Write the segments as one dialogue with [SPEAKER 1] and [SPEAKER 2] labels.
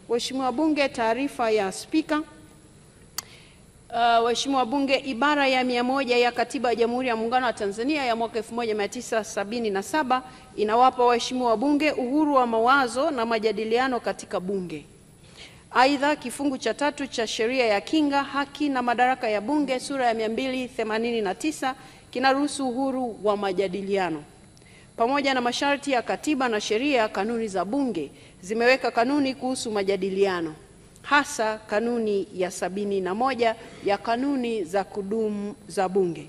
[SPEAKER 1] Waheshimiwa wabunge, taarifa ya Spika. Waheshimiwa wabunge, ibara ya 100 ya Katiba ya Jamhuri ya Muungano wa Tanzania ya mwaka 1977 inawapa waheshimiwa wabunge uhuru wa mawazo na majadiliano katika bunge. Aidha, kifungu cha 3 cha Sheria ya Kinga, Haki na Madaraka ya Bunge sura ya 289 kinaruhusu uhuru wa majadiliano. Pamoja na masharti ya katiba na sheria, kanuni za bunge zimeweka kanuni kuhusu majadiliano, hasa kanuni ya 71 ya kanuni za kudumu za bunge.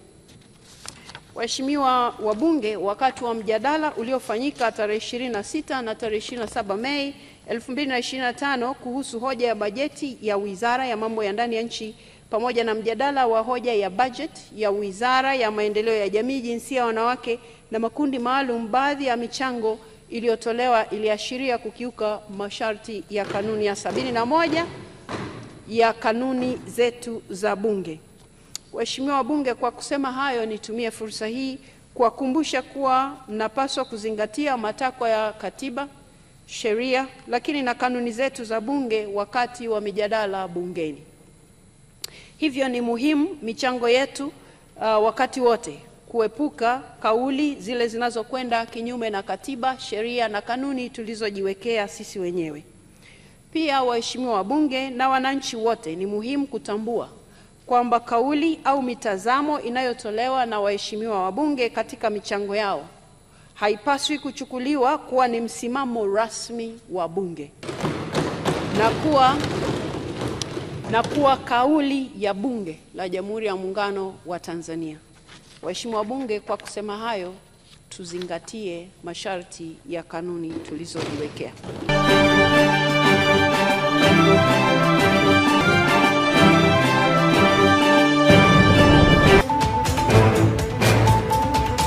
[SPEAKER 1] Waheshimiwa wabunge, wakati wa mjadala uliofanyika tarehe 26 na tarehe 27 Mei 2025 kuhusu hoja ya bajeti ya Wizara ya Mambo ya Ndani ya Nchi pamoja na mjadala wa hoja ya bajeti ya Wizara ya Maendeleo ya Jamii, Jinsia, Wanawake na Makundi Maalum, baadhi ya michango iliyotolewa iliashiria kukiuka masharti ya kanuni ya 71 ya kanuni zetu za bunge. Waheshimiwa wabunge, kwa kusema hayo, nitumie fursa hii kuwakumbusha kuwa mnapaswa kuzingatia matakwa ya katiba, sheria, lakini na kanuni zetu za bunge wakati wa mijadala bungeni. Hivyo ni muhimu michango yetu wakati wote kuepuka kauli zile zinazokwenda kinyume na katiba, sheria na kanuni tulizojiwekea sisi wenyewe. Pia waheshimiwa wabunge na wananchi wote, ni muhimu kutambua kwamba kauli au mitazamo inayotolewa na waheshimiwa wabunge katika michango yao haipaswi kuchukuliwa kuwa ni msimamo rasmi wa bunge na kuwa kauli ya Bunge la Jamhuri ya Muungano wa Tanzania. Waheshimiwa wabunge, kwa kusema hayo, tuzingatie masharti ya kanuni tulizojiwekea.